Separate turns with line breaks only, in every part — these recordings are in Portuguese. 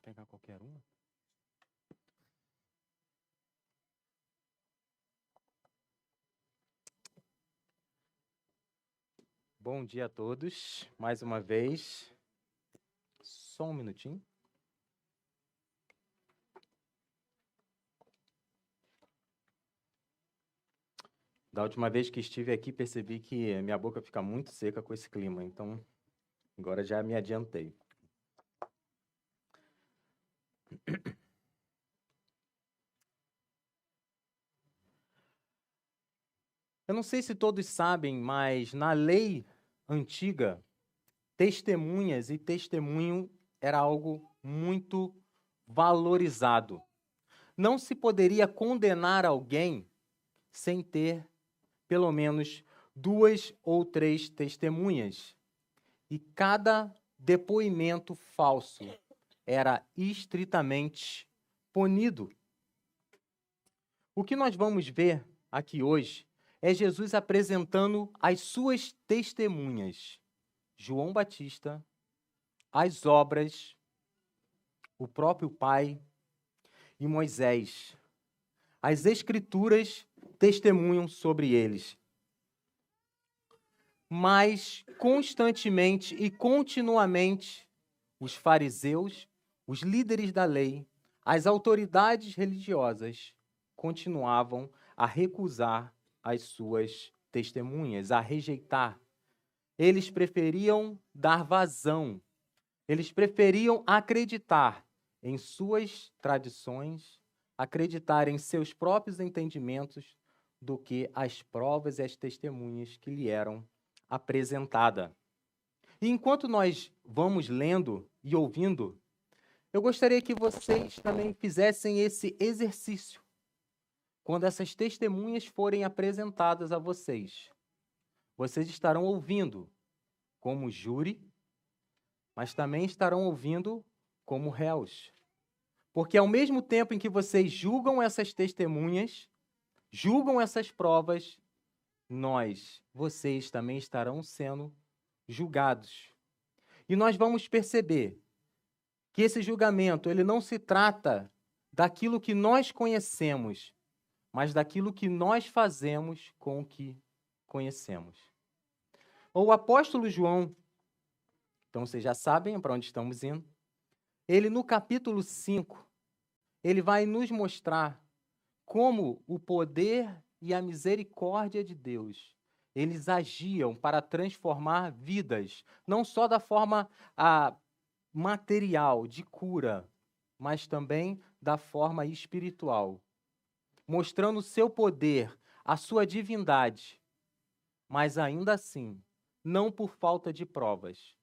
pegar qualquer uma? Bom dia a todos, mais uma vez. Só um minutinho. Da última vez que estive aqui, percebi que minha boca fica muito seca com esse clima, então agora já me adiantei. Eu não sei se todos sabem, mas na lei antiga, testemunhas e testemunho era algo muito valorizado. Não se poderia condenar alguém sem ter pelo menos 2 ou 3 testemunhas. E cada depoimento falso era estritamente punido. O que nós vamos ver aqui hoje é Jesus apresentando as suas testemunhas. João Batista, as obras, o próprio Pai e Moisés. As Escrituras testemunham sobre eles. Mas constantemente e continuamente, os fariseus, os líderes da lei, as autoridades religiosas continuavam a recusar as suas testemunhas, a rejeitar. Eles preferiam dar vazão, eles preferiam acreditar em suas tradições, acreditar em seus próprios entendimentos, do que as provas e as testemunhas que lhe eram apresentadas. E enquanto nós vamos lendo e ouvindo, eu gostaria que vocês também fizessem esse exercício. Quando essas testemunhas forem apresentadas a vocês, vocês estarão ouvindo como júri, mas também estarão ouvindo como réus. Porque ao mesmo tempo em que vocês julgam essas testemunhas, julgam essas provas, vocês também estarão sendo julgados. E nós vamos perceber que esse julgamento, ele não se trata daquilo que nós conhecemos, mas daquilo que nós fazemos com o que conhecemos. O apóstolo João, então vocês já sabem para onde estamos indo, ele no capítulo 5, ele vai nos mostrar como o poder e a misericórdia de Deus, eles agiam para transformar vidas, não só da forma material, de cura, mas também da forma espiritual, mostrando o seu poder, a sua divindade, mas ainda assim, não por falta de provas,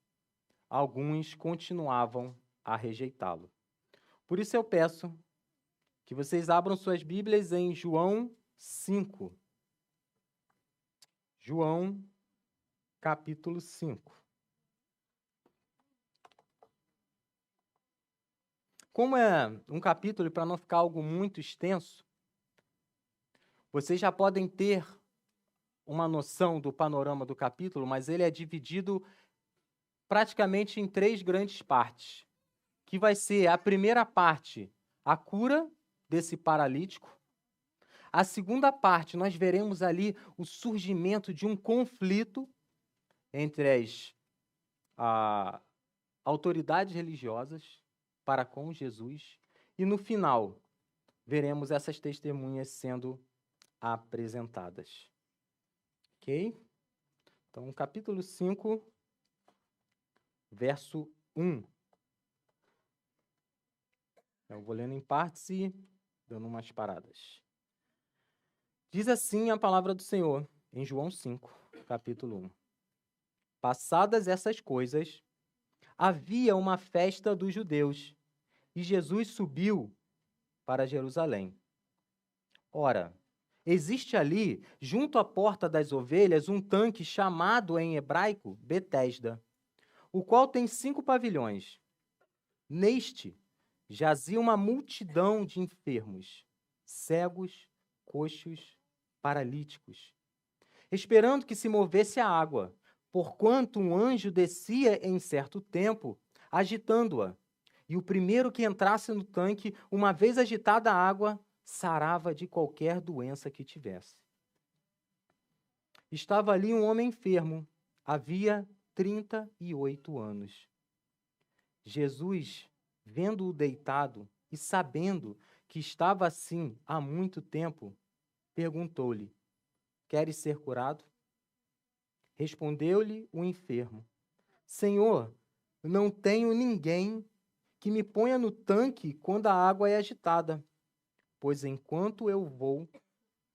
alguns continuavam a rejeitá-lo. Por isso eu peço que vocês abram suas Bíblias em João 5. João, capítulo 5. Como é um capítulo, para não ficar algo muito extenso, vocês já podem ter uma noção do panorama do capítulo, mas ele é dividido praticamente em 3 grandes partes, que vai ser a primeira parte, a cura desse paralítico. A segunda parte, nós veremos ali o surgimento de um conflito entre as autoridades religiosas para com Jesus. E no final, veremos essas testemunhas sendo apresentadas. Ok? Então, capítulo 5, verso 1. Eu vou lendo em partes e dando umas paradas. Diz assim a palavra do Senhor, em João 5, capítulo 1. Passadas essas coisas, havia uma festa dos judeus, e Jesus subiu para Jerusalém. Ora, existe ali, junto à porta das ovelhas, um tanque chamado em hebraico Betesda, o qual tem 5 pavilhões. Neste jazia uma multidão de enfermos, cegos, coxos, paralíticos, esperando que se movesse a água, porquanto um anjo descia em certo tempo, agitando-a. e o primeiro que entrasse no tanque, uma vez agitada a água, sarava de qualquer doença que tivesse. Estava ali um homem enfermo, havia 38 anos. Jesus, vendo-o deitado e sabendo que estava assim há muito tempo, perguntou-lhe: Queres ser curado? Respondeu-lhe o enfermo: Senhor, não tenho ninguém que me ponha no tanque quando a água é agitada, pois enquanto eu vou,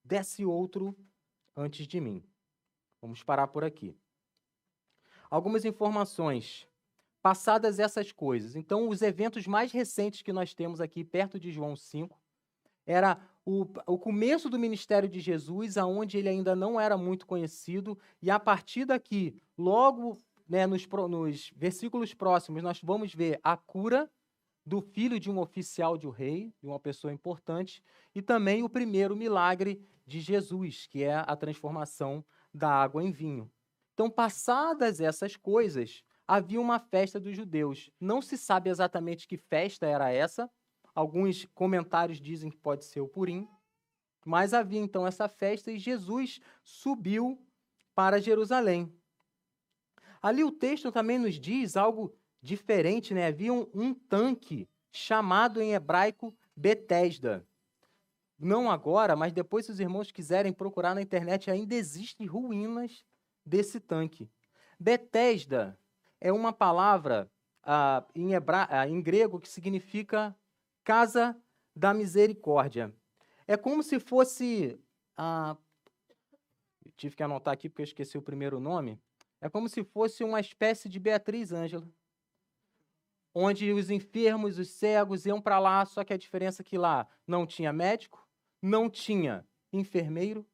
desce outro antes de mim. Vamos parar por aqui. Algumas informações. Passadas essas coisas, então os eventos mais recentes que nós temos aqui perto de João 5, era o começo do ministério de Jesus, aonde ele ainda não era muito conhecido, e a partir daqui, logo, né, nos versículos próximos, nós vamos ver a cura do filho de um oficial de um rei, de uma pessoa importante, e também o primeiro milagre de Jesus, que é a transformação da água em vinho. Então, passadas essas coisas, havia uma festa dos judeus. Não se sabe exatamente que festa era essa. Alguns comentários dizem que pode ser o Purim. Mas havia então essa festa e Jesus subiu para Jerusalém. Ali o texto também nos diz algo diferente, né? Havia um tanque chamado em hebraico Betesda. Não agora, mas depois, se os irmãos quiserem procurar na internet, ainda existem ruínas desse tanque. Betesda é uma palavra em grego que significa casa da misericórdia. É como se fosse... eu tive que anotar aqui porque eu esqueci o primeiro nome. É como se fosse uma espécie de Beatriz Ângela, onde os enfermos, os cegos iam para lá, só que a diferença é que lá não tinha médico, não tinha enfermeiro,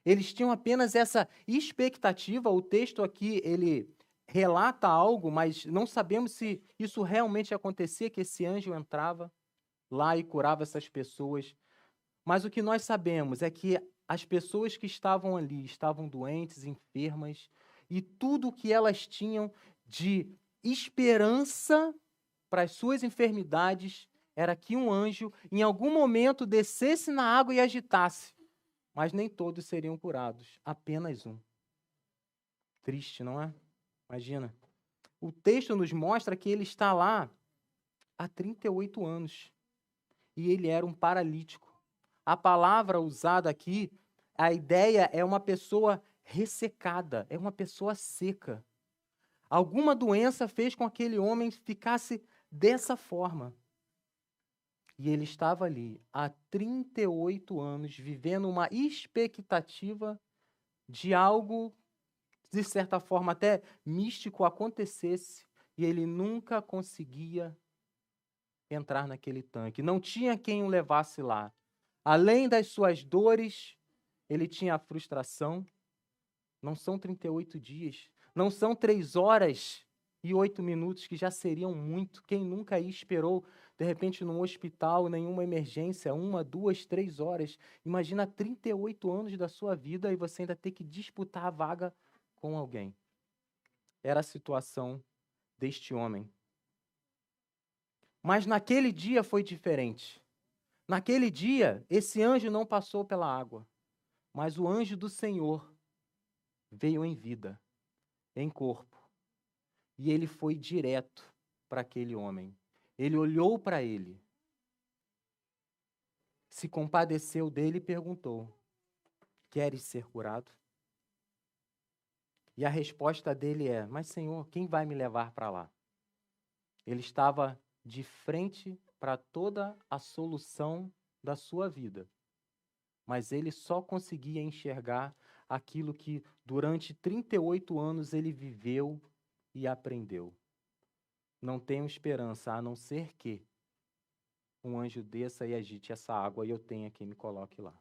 eles tinham apenas essa expectativa. O texto aqui, ele relata algo, mas não sabemos se isso realmente acontecia, que esse anjo entrava lá e curava essas pessoas. Mas o que nós sabemos é que as pessoas que estavam ali estavam doentes, enfermas, e tudo o que elas tinham de esperança para as suas enfermidades era que um anjo, em algum momento, descesse na água e agitasse. Mas nem todos seriam curados, apenas um. Triste, não é? Imagina. O texto nos mostra que ele está lá há 38 anos e ele era um paralítico. A palavra usada aqui, a ideia é uma pessoa ressecada, é uma pessoa seca. Alguma doença fez com que aquele homem ficasse dessa forma. E ele estava ali há 38 anos, vivendo uma expectativa de algo, de certa forma até místico, acontecesse, e ele nunca conseguia entrar naquele tanque. Não tinha quem o levasse lá. Além das suas dores, ele tinha a frustração. Não são 38 dias, não são 3 horas e 8 minutos, que já seriam muito. Quem nunca aí esperou, de repente, num hospital, nenhuma emergência, 1, 2, 3 horas. Imagina 38 anos da sua vida e você ainda ter que disputar a vaga com alguém. Era a situação deste homem. Mas naquele dia foi diferente. Naquele dia, esse anjo não passou pela água, mas o anjo do Senhor veio em vida, em corpo. E ele foi direto para aquele homem. Ele olhou para ele, se compadeceu dele e perguntou: Queres ser curado? E a resposta dele é: Mas, Senhor, quem vai me levar para lá? Ele estava de frente para toda a solução da sua vida, mas ele só conseguia enxergar aquilo que durante 38 anos ele viveu e aprendeu. Não tenho esperança, a não ser que um anjo desça e agite essa água e eu tenha quem me coloque lá.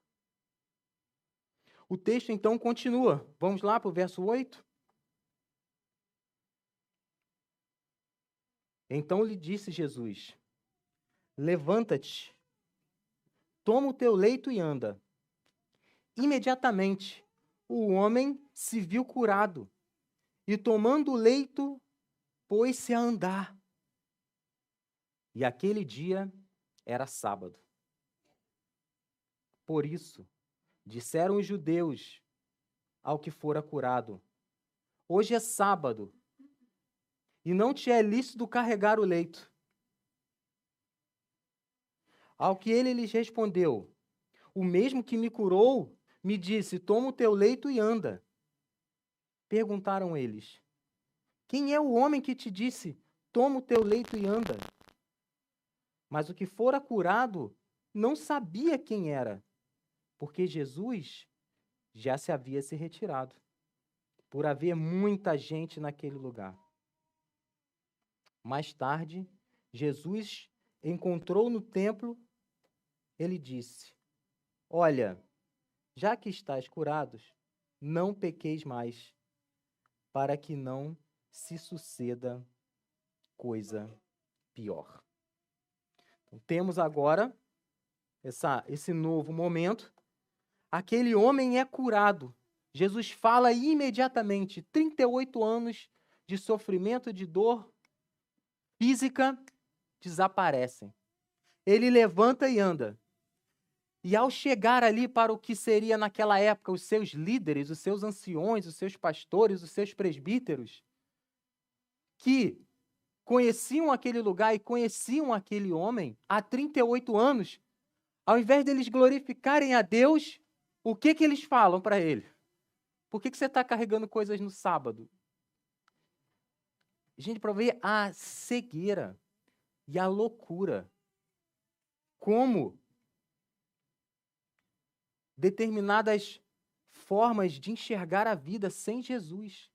O texto então continua. Vamos lá para o verso 8? Então lhe disse Jesus: Levanta-te, toma o teu leito e anda. Imediatamente o homem se viu curado e, tomando o leito, pôs-se a andar. E aquele dia era sábado. Por isso, disseram os judeus ao que fora curado: hoje é sábado, e não te é lícito carregar o leito. Ao que ele lhes respondeu: o mesmo que me curou me disse: toma o teu leito e anda. Perguntaram eles: quem é o homem que te disse: toma o teu leito e anda? Mas o que fora curado não sabia quem era, porque Jesus já se havia se retirado, por haver muita gente naquele lugar. Mais tarde, Jesus encontrou no templo, ele disse: olha, já que estáis curados, não pequeis mais, para que não se suceda coisa pior. Então, temos agora esse novo momento. Aquele homem é curado. Jesus fala imediatamente, 38 anos de sofrimento, de dor física desaparecem. Ele levanta e anda. E ao chegar ali para o que seria naquela época os seus líderes, os seus anciões, os seus pastores, os seus presbíteros, que conheciam aquele lugar e conheciam aquele homem há 38 anos, ao invés deles glorificarem a Deus, o que eles falam para ele? Por que você está carregando coisas no sábado? Gente, para ver a cegueira e a loucura. Como determinadas formas de enxergar a vida sem Jesus,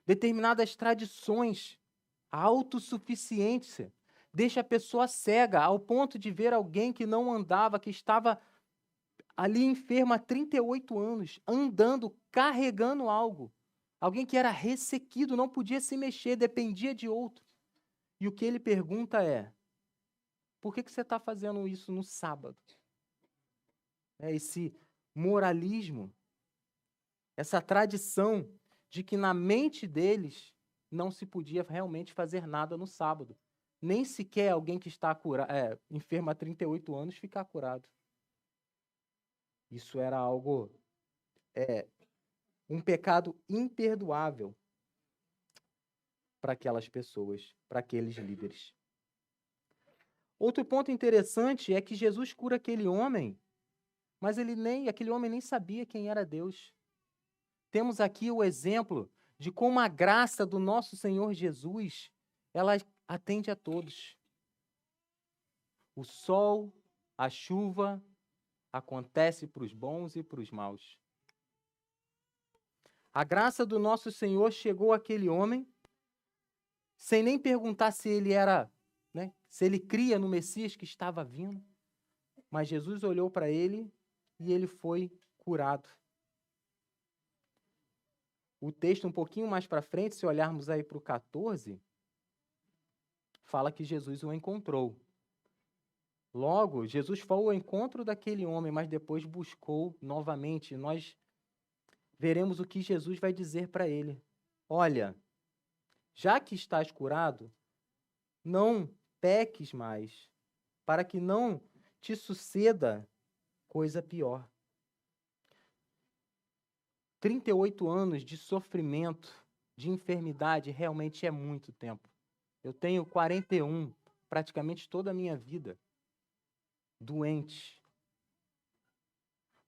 determinadas tradições, a autossuficiência, deixa a pessoa cega ao ponto de ver alguém que não andava, que estava ali enfermo há 38 anos, andando, carregando algo. Alguém que era ressequido, não podia se mexer, dependia de outro. E o que ele pergunta é: por que você está fazendo isso no sábado? Esse moralismo, essa tradição de que na mente deles não se podia realmente fazer nada no sábado. Nem sequer alguém que está enfermo há 38 anos ficar curado. Isso era algo, um pecado imperdoável para aquelas pessoas, para aqueles líderes. Outro ponto interessante é que Jesus cura aquele homem, mas aquele homem nem sabia quem era Deus. Temos aqui o exemplo de como a graça do nosso Senhor Jesus, ela atende a todos. O sol, a chuva, acontece para os bons e para os maus. A graça do nosso Senhor chegou àquele homem, sem nem perguntar se ele era, se ele cria no Messias que estava vindo. Mas Jesus olhou para ele e ele foi curado. O texto um pouquinho mais para frente, se olharmos aí para o 14, fala que Jesus o encontrou. Logo, Jesus foi ao encontro daquele homem, mas depois buscou novamente. Nós veremos o que Jesus vai dizer para ele. Olha, já que estás curado, não peques mais, para que não te suceda coisa pior. 38 anos de sofrimento, de enfermidade, realmente é muito tempo. Eu tenho 41, praticamente toda a minha vida, doente.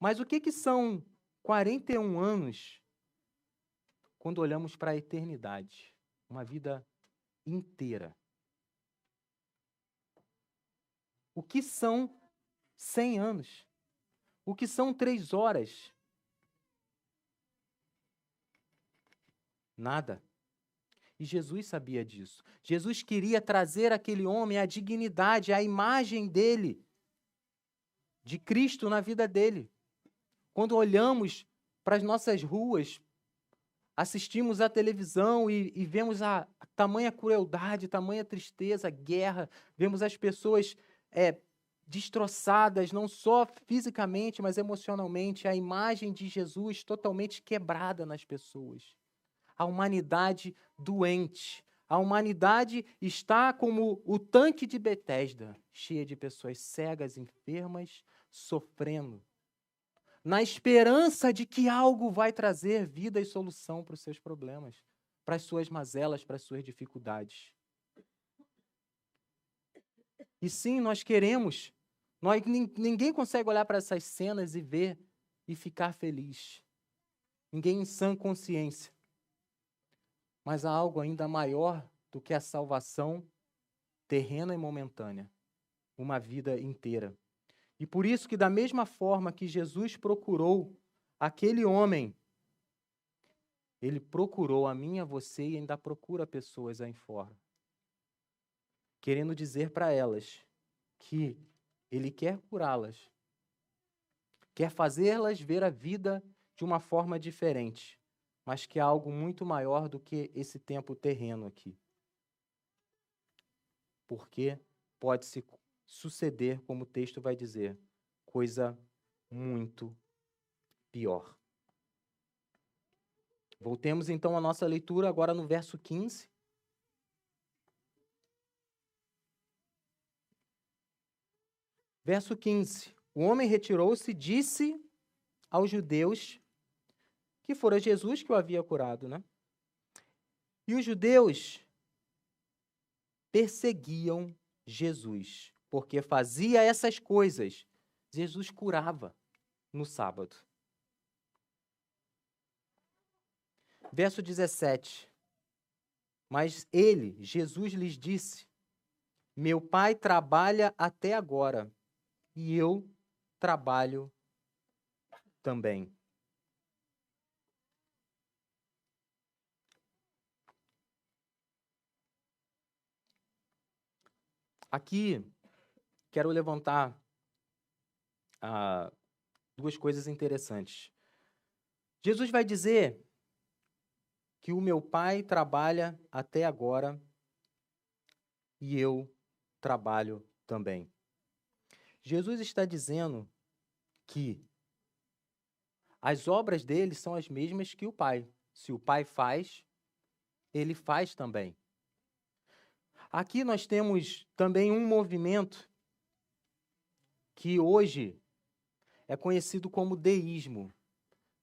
Mas o que são 41 anos quando olhamos para a eternidade? Uma vida inteira. O que são 100 anos? O que são 3 horas? Nada. E Jesus sabia disso. Jesus queria trazer àquele homem a dignidade, a imagem dele, de Cristo na vida dele. Quando olhamos para as nossas ruas, assistimos à televisão e vemos a tamanha crueldade, tamanha tristeza, guerra, vemos as pessoas destroçadas, não só fisicamente, mas emocionalmente, a imagem de Jesus totalmente quebrada nas pessoas. A humanidade doente, A humanidade está como o tanque de Betesda, cheia de pessoas cegas, enfermas, sofrendo, na esperança de que algo vai trazer vida e solução para os seus problemas, para as suas mazelas, para as suas dificuldades. E sim, nós queremos. Ninguém consegue olhar para essas cenas e ver e ficar feliz. Ninguém em sã consciência. Mas há algo ainda maior do que a salvação terrena e momentânea. Uma vida inteira. E por isso que da mesma forma que Jesus procurou aquele homem, ele procurou a mim, a você e ainda procura pessoas aí fora. Querendo dizer para elas que ele quer curá-las, quer fazê-las ver a vida de uma forma diferente, mas que há algo muito maior do que esse tempo terreno aqui. Porque pode-se suceder, como o texto vai dizer, coisa muito pior. Voltemos então à nossa leitura agora no verso 15. Verso 15. O homem retirou-se e disse aos judeus que fora Jesus que o havia curado, né? E os judeus perseguiam Jesus, porque fazia essas coisas. Jesus curava no sábado. Verso 17. Mas ele, Jesus, lhes disse: meu pai trabalha até agora, e eu trabalho também. Aqui, quero levantar duas coisas interessantes. Jesus vai dizer que o meu pai trabalha até agora e eu trabalho também. Jesus está dizendo que as obras dele são as mesmas que o pai. Se o pai faz, ele faz também. Aqui nós temos também um movimento que hoje é conhecido como deísmo,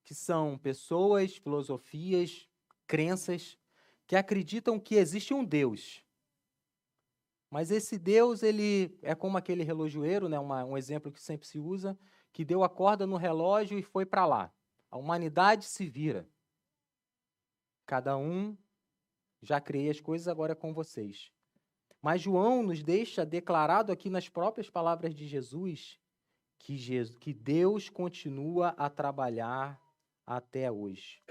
que são pessoas, filosofias, crenças que acreditam que existe um Deus. Mas esse Deus, ele é como aquele relojoeiro, né? Um exemplo que sempre se usa, que deu a corda no relógio e foi para lá. A humanidade se vira. Cada um já criei as coisas, agora é com vocês. Mas João nos deixa declarado aqui nas próprias palavras de Jesus que Deus continua a trabalhar até hoje.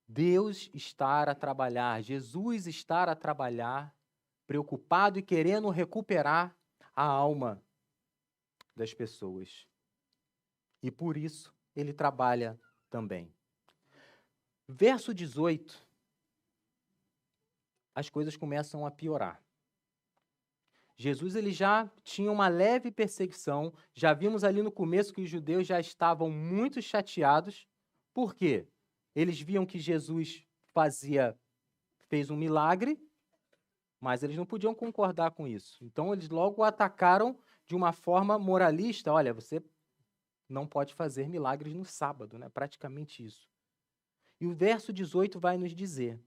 Deus estar a trabalhar, Jesus estar a trabalhar, preocupado e querendo recuperar a alma das pessoas. E por isso ele trabalha também. Verso 18, as coisas começam a piorar. Jesus ele já tinha uma leve perseguição, já vimos ali no começo que os judeus já estavam muito chateados. Por quê? Eles viam que Jesus fez um milagre, mas eles não podiam concordar com isso. Então eles logo o atacaram de uma forma moralista. Olha, você não pode fazer milagres no sábado, né? Praticamente isso. E o verso 18 vai nos dizer: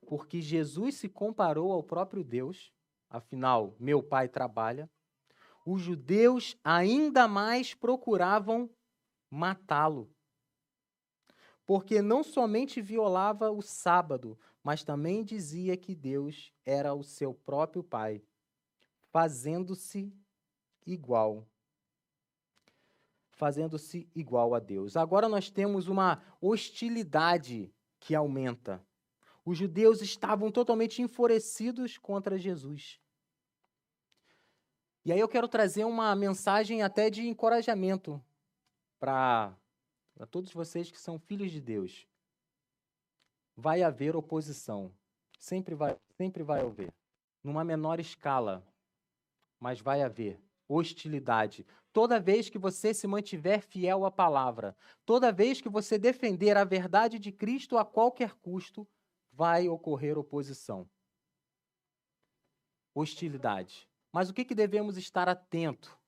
porque Jesus se comparou ao próprio Deus, afinal, meu pai trabalha, os judeus ainda mais procuravam matá-lo, porque não somente violava o sábado, mas também dizia que Deus era o seu próprio pai, fazendo-se igual a Deus. Agora nós temos uma hostilidade que aumenta. Os judeus estavam totalmente enfurecidos contra Jesus. E aí eu quero trazer uma mensagem até de encorajamento para todos vocês que são filhos de Deus. Vai haver oposição. Sempre vai haver. Numa menor escala, mas vai haver hostilidade. Toda vez que você se mantiver fiel à palavra, toda vez que você defender a verdade de Cristo a qualquer custo, vai ocorrer oposição. hostilidade. Mas o que devemos estar atento?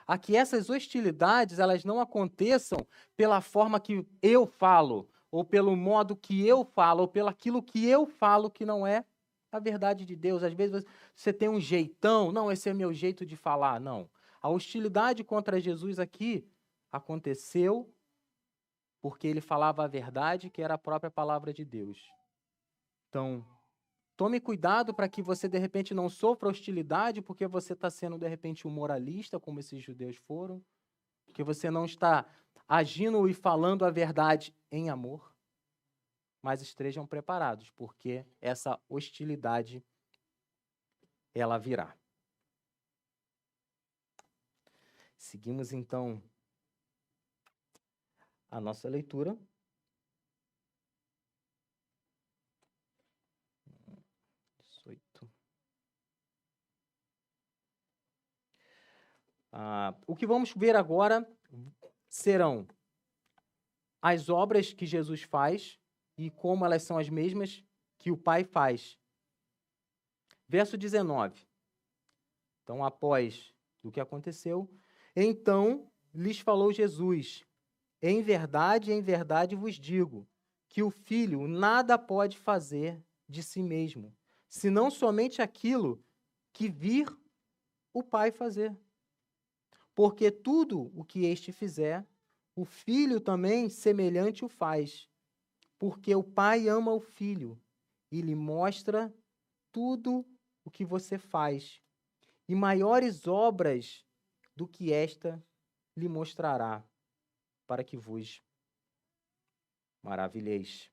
A que essas hostilidades elas não aconteçam pela forma que eu falo, ou pelo modo que eu falo, ou pelo aquilo que eu falo que não é a verdade de Deus. Às vezes você tem um jeitão, não, esse é meu jeito de falar. Não. A hostilidade contra Jesus aqui aconteceu porque ele falava a verdade, que era a própria palavra de Deus. Então, tome cuidado para que você, de repente, não sofra hostilidade porque você está sendo, de repente, um moralista, como esses judeus foram, porque você não está agindo e falando a verdade em amor, mas estejam preparados, porque essa hostilidade, ela virá. Seguimos, então, a nossa leitura. O que vamos ver agora serão as obras que Jesus faz e como elas são as mesmas que o Pai faz. Verso 19. Então, após o que aconteceu, então lhes falou Jesus: em verdade vos digo, que o Filho nada pode fazer de si mesmo, senão somente aquilo que vir o Pai fazer. Porque tudo o que este fizer, o Filho também semelhante o faz, porque o Pai ama o Filho e lhe mostra tudo o que você faz, e maiores obras do que esta lhe mostrará, para que vos maravilheis.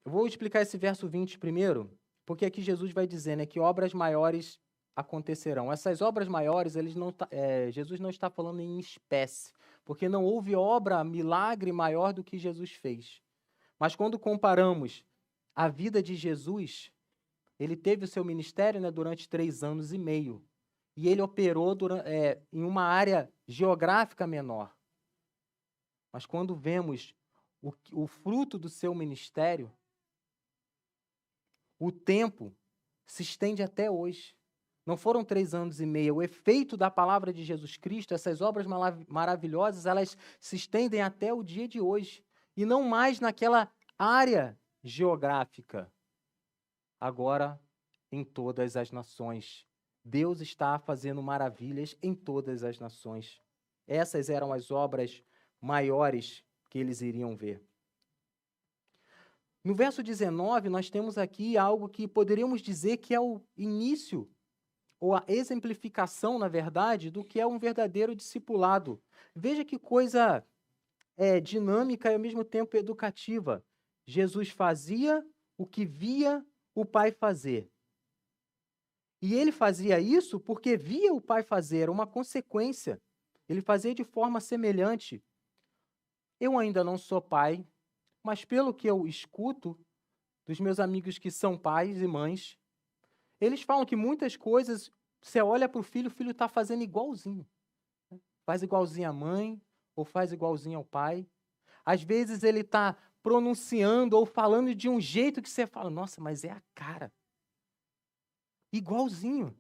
Eu vou explicar esse verso 20 primeiro, porque aqui Jesus vai dizer, né, que obras maiores acontecerão. Essas obras maiores, Jesus não está falando em espécie, porque não houve obra, milagre maior do que Jesus fez. Mas quando comparamos a vida de Jesus, ele teve o seu ministério, né, durante 3 anos e meio, e ele operou em uma área geográfica menor. Mas quando vemos o fruto do seu ministério, o tempo se estende até hoje. Não foram 3 anos e meio. O efeito da palavra de Jesus Cristo, essas obras maravilhosas, elas se estendem até o dia de hoje. E não mais naquela área geográfica. Agora, em todas as nações. Deus está fazendo maravilhas em todas as nações. Essas eram as obras maiores que eles iriam ver. No verso 19, nós temos aqui algo que poderíamos dizer que é o início, ou a exemplificação, na verdade, do que é um verdadeiro discipulado. Veja que coisa dinâmica e, ao mesmo tempo, educativa. Jesus fazia o que via o Pai fazer. E ele fazia isso porque via o Pai fazer, era uma consequência. Ele fazia de forma semelhante. Eu ainda não sou pai, mas pelo que eu escuto dos meus amigos que são pais e mães, eles falam que muitas coisas, você olha para o filho está fazendo igualzinho. Faz igualzinho à mãe, ou faz igualzinho ao pai. Às vezes ele está pronunciando ou falando de um jeito que você fala, nossa, mas é a cara. Igualzinho.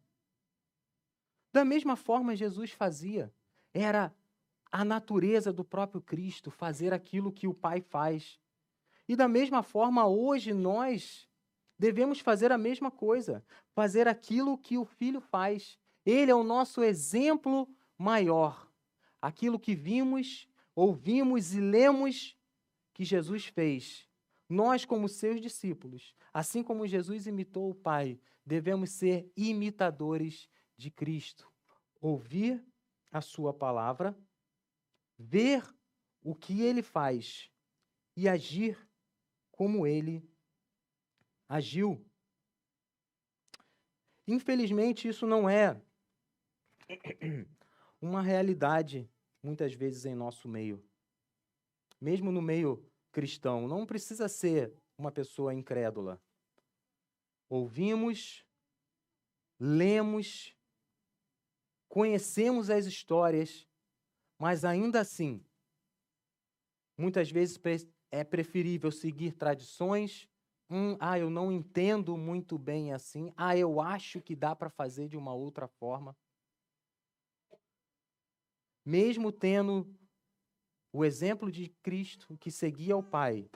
Da mesma forma Jesus fazia. Era a natureza do próprio Cristo fazer aquilo que o Pai faz. E da mesma forma, hoje nós devemos fazer a mesma coisa, fazer aquilo que o Filho faz. Ele é o nosso exemplo maior. Aquilo que vimos, ouvimos e lemos que Jesus fez. Nós, como seus discípulos, assim como Jesus imitou o Pai, devemos ser imitadores de Cristo. Ouvir a sua palavra, ver o que ele faz e agir como ele agiu. Infelizmente, isso não é uma realidade, muitas vezes, em nosso meio. Mesmo no meio cristão, não precisa ser uma pessoa incrédula. Ouvimos, lemos, conhecemos as histórias, mas ainda assim, muitas vezes é preferível seguir tradições eu não entendo muito bem assim. Eu acho que dá para fazer de uma outra forma. Mesmo tendo o exemplo de Cristo que seguia o Pai,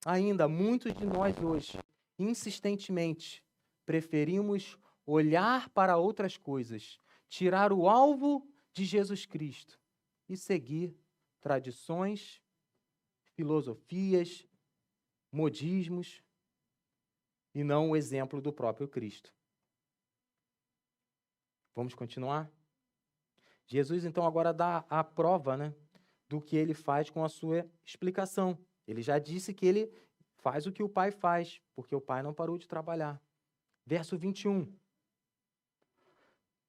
ainda muitos de nós hoje, insistentemente, preferimos olhar para outras coisas, tirar o alvo de Jesus Cristo e seguir tradições, filosofias, modismos e não o exemplo do próprio Cristo. Vamos continuar? Jesus, então, agora dá a prova, né, do que ele faz com a sua explicação. Ele já disse que ele faz o que o Pai faz, porque o Pai não parou de trabalhar. Verso 21.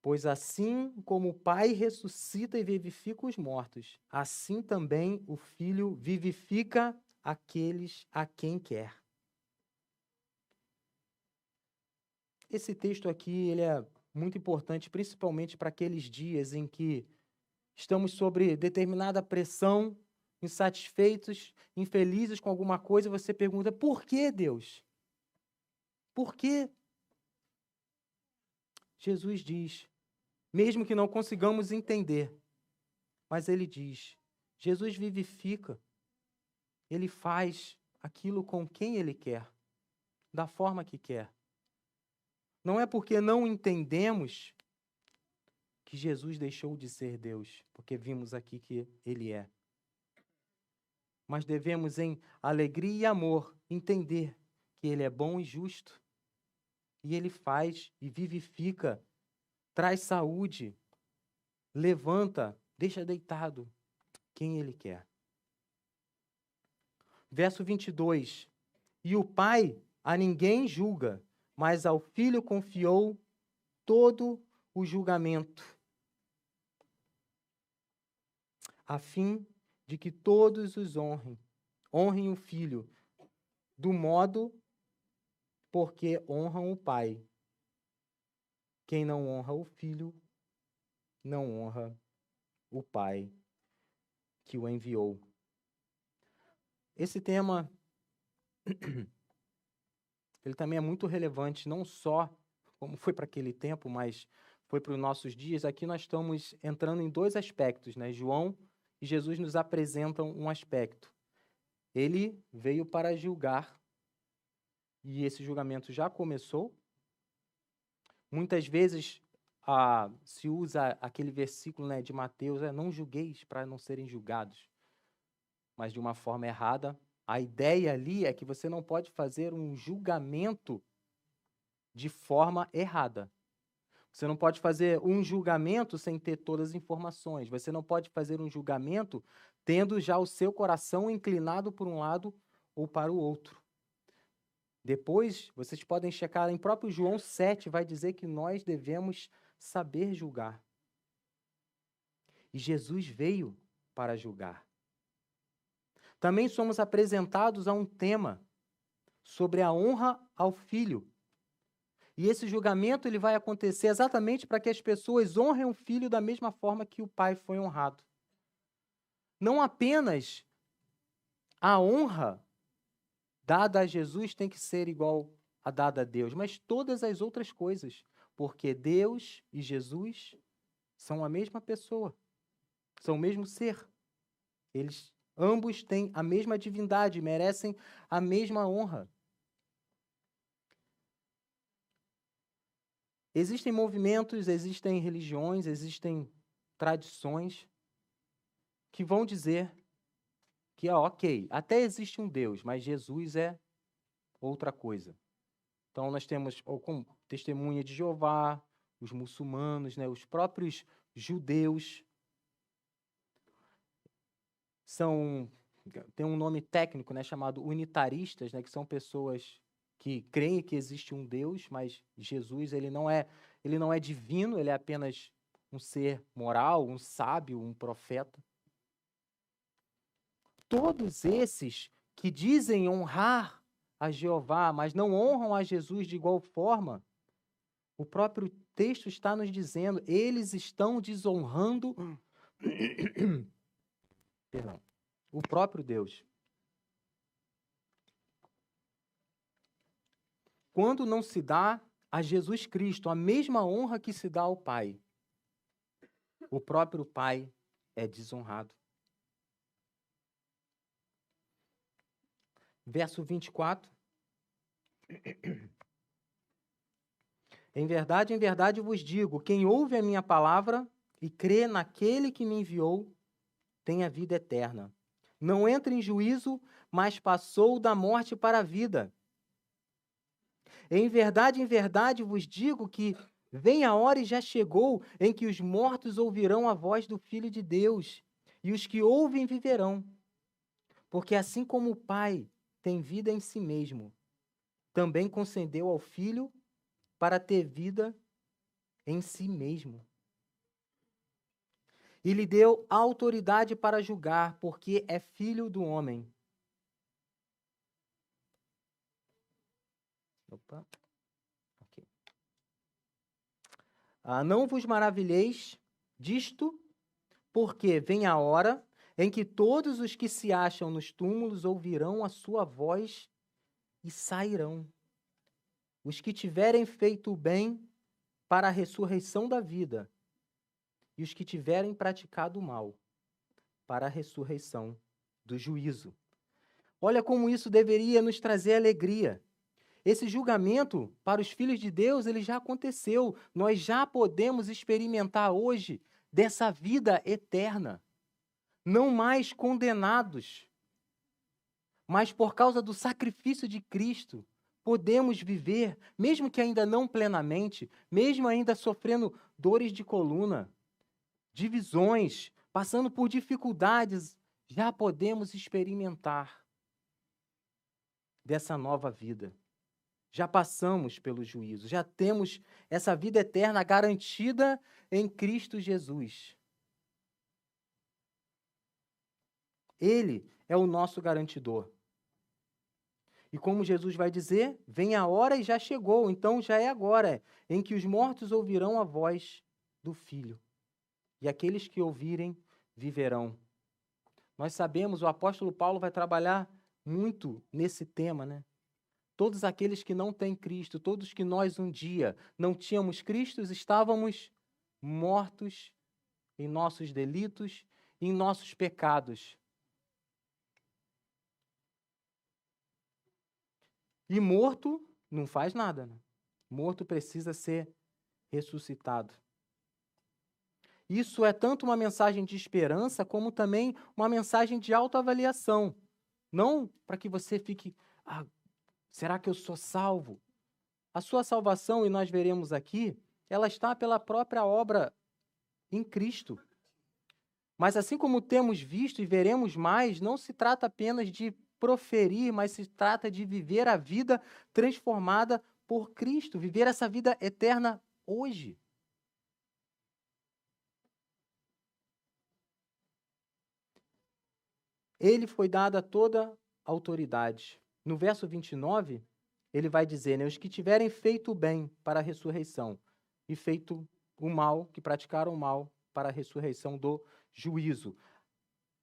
Pois assim como o Pai ressuscita e vivifica os mortos, assim também o Filho vivifica aqueles a quem quer. Esse texto aqui, ele é muito importante, principalmente para aqueles dias em que estamos sob determinada pressão, insatisfeitos, infelizes com alguma coisa, e você pergunta, por que, Deus? Por quê? Jesus diz, mesmo que não consigamos entender, mas ele diz, Jesus vivifica, ele faz aquilo com quem ele quer, da forma que quer. Não é porque não entendemos que Jesus deixou de ser Deus, porque vimos aqui que ele é. Mas devemos, em alegria e amor, entender que ele é bom e justo, e ele faz e vivifica, traz saúde, levanta, deixa deitado quem ele quer. Verso 22. E o Pai a ninguém julga, mas ao Filho confiou todo o julgamento, a fim de que todos os honrem o Filho, do modo porque honram o Pai. Quem não honra o Filho, não honra o Pai que o enviou. Esse tema, ele também é muito relevante, não só como foi para aquele tempo, mas foi para os nossos dias. Aqui nós estamos entrando em dois aspectos, né? João e Jesus nos apresentam um aspecto. Ele veio para julgar, e esse julgamento já começou. Muitas vezes se usa aquele versículo, né, de Mateus, não julgueis para não serem julgados, mas de uma forma errada. A ideia ali é que você não pode fazer um julgamento de forma errada. Você não pode fazer um julgamento sem ter todas as informações. Você não pode fazer um julgamento tendo já o seu coração inclinado por um lado ou para o outro. Depois, vocês podem checar em próprio João 7, vai dizer que nós devemos saber julgar. E Jesus veio para julgar. Também somos apresentados a um tema sobre a honra ao Filho. E esse julgamento ele vai acontecer exatamente para que as pessoas honrem o Filho da mesma forma que o Pai foi honrado. Não apenas a honra dada a Jesus tem que ser igual a dada a Deus, mas todas as outras coisas, porque Deus e Jesus são a mesma pessoa, são o mesmo ser. Eles ambos têm a mesma divindade, merecem a mesma honra. Existem movimentos, existem religiões, existem tradições que vão dizer que, ok, até existe um Deus, mas Jesus é outra coisa. Então, nós temos como testemunha de Jeová, os muçulmanos, né, os próprios judeus. Tem um nome técnico, né, chamado unitaristas, né, que são pessoas que creem que existe um Deus, mas Jesus ele não é divino, ele é apenas um ser moral, um sábio, um profeta. Todos esses que dizem honrar a Jeová, mas não honram a Jesus de igual forma, o próprio texto está nos dizendo, eles estão desonrando perdão, o próprio Deus. quando não se dá a Jesus Cristo a mesma honra que se dá ao Pai, o próprio Pai é desonrado. Verso 24. Em verdade vos digo, quem ouve a minha palavra e crê naquele que me enviou, tem a vida eterna. Não entra em juízo, mas passou da morte para a vida. Em verdade vos digo que vem a hora e já chegou em que os mortos ouvirão a voz do Filho de Deus, e os que ouvem viverão. Porque assim como o Pai tem vida em si mesmo, também concedeu ao Filho para ter vida em si mesmo. E lhe deu autoridade para julgar, porque é filho do homem. Opa. Okay. Não vos maravilheis disto, porque vem a hora em que todos os que se acham nos túmulos ouvirão a sua voz e sairão. Os que tiverem feito o bem para a ressurreição da vida, e os que tiverem praticado o mal para a ressurreição do juízo. Olha como isso deveria nos trazer alegria. Esse julgamento para os filhos de Deus, ele já aconteceu. Nós já podemos experimentar hoje dessa vida eterna. Não mais condenados, mas por causa do sacrifício de Cristo, podemos viver, mesmo que ainda não plenamente, mesmo ainda sofrendo dores de coluna, divisões, passando por dificuldades, já podemos experimentar dessa nova vida. Já passamos pelo juízo, já temos essa vida eterna garantida em Cristo Jesus. Ele é o nosso garantidor. E como Jesus vai dizer, vem a hora e já chegou, então já é agora, em que os mortos ouvirão a voz do Filho. E aqueles que ouvirem, viverão. Nós sabemos, o apóstolo Paulo vai trabalhar muito nesse tema, né? Todos aqueles que não têm Cristo, todos que nós um dia não tínhamos Cristo, estávamos mortos em nossos delitos e em nossos pecados. E morto não faz nada, né? Morto precisa ser ressuscitado. Isso é tanto uma mensagem de esperança, como também uma mensagem de autoavaliação. Não para que você fique, será que eu sou salvo? A sua salvação, e nós veremos aqui, ela está pela própria obra em Cristo. Mas assim como temos visto e veremos mais, não se trata apenas de proferir, mas se trata de viver a vida transformada por Cristo, viver essa vida eterna hoje. Ele foi dada toda a autoridade. No verso 29, ele vai dizer, né, os que tiverem feito o bem para a ressurreição e feito o mal, que praticaram o mal para a ressurreição do juízo.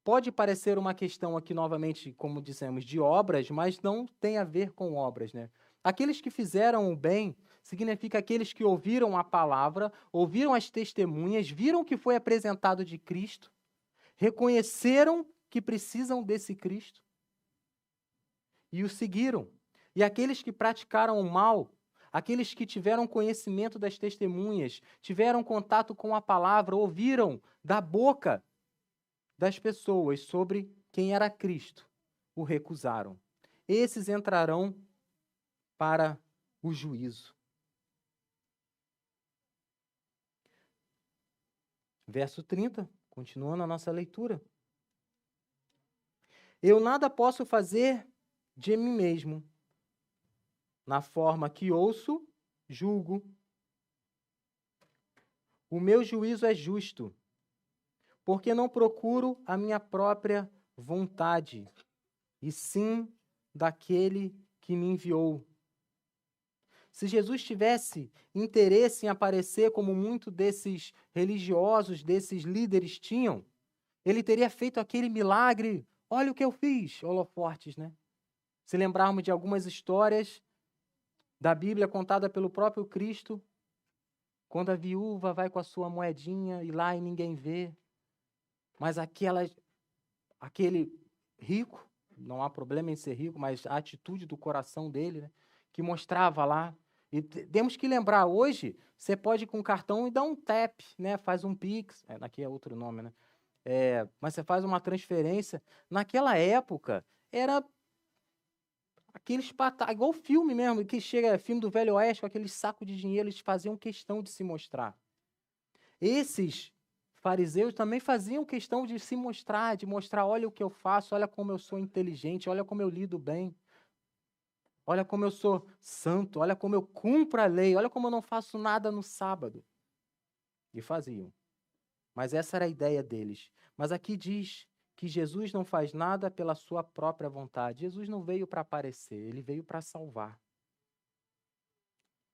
Pode parecer uma questão aqui, novamente, como dissemos, de obras, mas não tem a ver com obras, né? Aqueles que fizeram o bem significa aqueles que ouviram a palavra, ouviram as testemunhas, viram o que foi apresentado de Cristo, reconheceram que precisam desse Cristo e o seguiram. E aqueles que praticaram o mal, aqueles que tiveram conhecimento das testemunhas, tiveram contato com a palavra, ouviram da boca das pessoas sobre quem era Cristo, o recusaram. Esses entrarão para o juízo. Verso 30, continuando a nossa leitura. Eu nada posso fazer de mim mesmo. Na forma que ouço, julgo. O meu juízo é justo, porque não procuro a minha própria vontade, e sim daquele que me enviou. Se Jesus tivesse interesse em aparecer como muitos desses religiosos, desses líderes tinham, ele teria feito aquele milagre. Olha o que eu fiz, holofortes, né? Se lembrarmos de algumas histórias, da Bíblia contada pelo próprio Cristo, quando a viúva vai com a sua moedinha e lá e ninguém vê, mas aquele rico, não há problema em ser rico, mas a atitude do coração dele, né, que mostrava lá. E temos que lembrar, hoje, você pode ir com o cartão e dar um tap, né, faz um Pix, aqui é outro nome, né? Mas você faz uma transferência. Naquela época, era aqueles igual filme mesmo, que chega filme do Velho Oeste, com aquele saco de dinheiro, eles faziam questão de se mostrar. Esses fariseus também faziam questão de se mostrar, de mostrar, olha o que eu faço, olha como eu sou inteligente, olha como eu lido bem, olha como eu sou santo, olha como eu cumpro a lei, olha como eu não faço nada no sábado. E faziam. Mas essa era a ideia deles. Mas aqui diz que Jesus não faz nada pela sua própria vontade. Jesus não veio para aparecer, ele veio para salvar.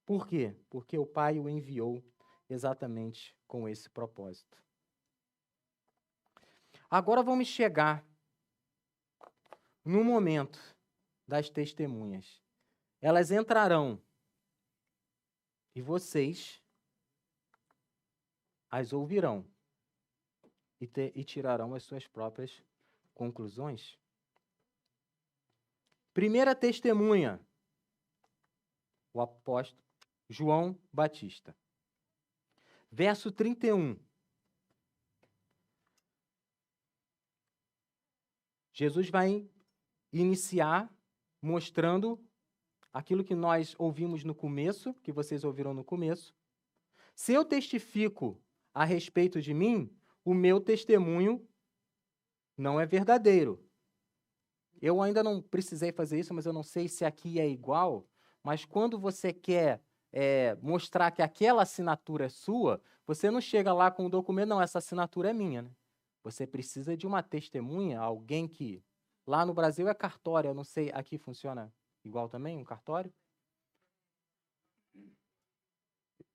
Por quê? Porque o Pai o enviou exatamente com esse propósito. Agora vamos chegar no momento das testemunhas. Elas entrarão e vocês as ouvirão e tirarão as suas próprias conclusões. Primeira testemunha, o apóstolo João Batista. Verso 31. Jesus vai iniciar mostrando aquilo que nós ouvimos no começo, que vocês ouviram no começo. Se eu testifico a respeito de mim, o meu testemunho não é verdadeiro. Eu ainda não precisei fazer isso, mas eu não sei se aqui é igual, mas quando você quer mostrar que aquela assinatura é sua, você não chega lá com o documento, não, essa assinatura é minha, né? Você precisa de uma testemunha, alguém que... Lá no Brasil é cartório, eu não sei, aqui funciona igual também, um cartório?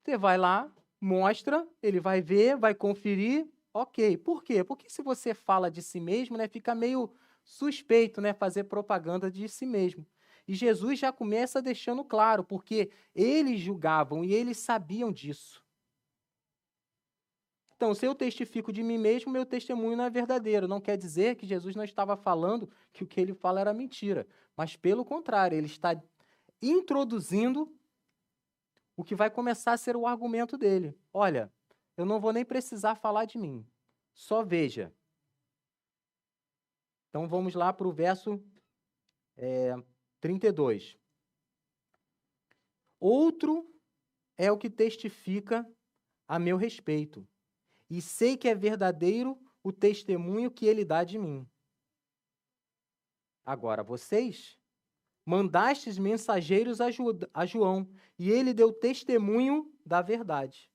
Você vai lá, mostra, ele vai ver, vai conferir, ok. Por quê? Porque se você fala de si mesmo, né, fica meio suspeito, né, fazer propaganda de si mesmo. E Jesus já começa deixando claro, porque eles julgavam e eles sabiam disso. Então, se eu testifico de mim mesmo, meu testemunho não é verdadeiro. Não quer dizer que Jesus não estava falando que o que ele fala era mentira. Mas, pelo contrário, ele está introduzindo o que vai começar a ser o argumento dele. Olha, eu não vou nem precisar falar de mim. Só veja. Então, vamos lá para o verso 32. Outro é o que testifica a meu respeito, e sei que é verdadeiro o testemunho que ele dá de mim. Agora, vocês mandastes mensageiros a João, e ele deu testemunho da verdade.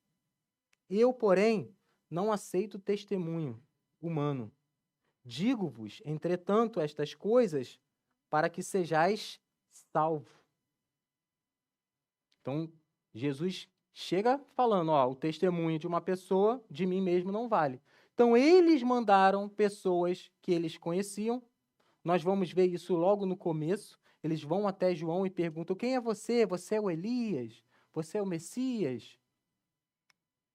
Eu, porém, não aceito testemunho humano. Digo-vos, entretanto, estas coisas para que sejais salvos. Então, Jesus chega falando, ó, o testemunho de uma pessoa, de mim mesmo, não vale. Então, eles mandaram pessoas que eles conheciam. Nós vamos ver isso logo no começo. Eles vão até João e perguntam, quem é você? Você é o Elias? Você é o Messias?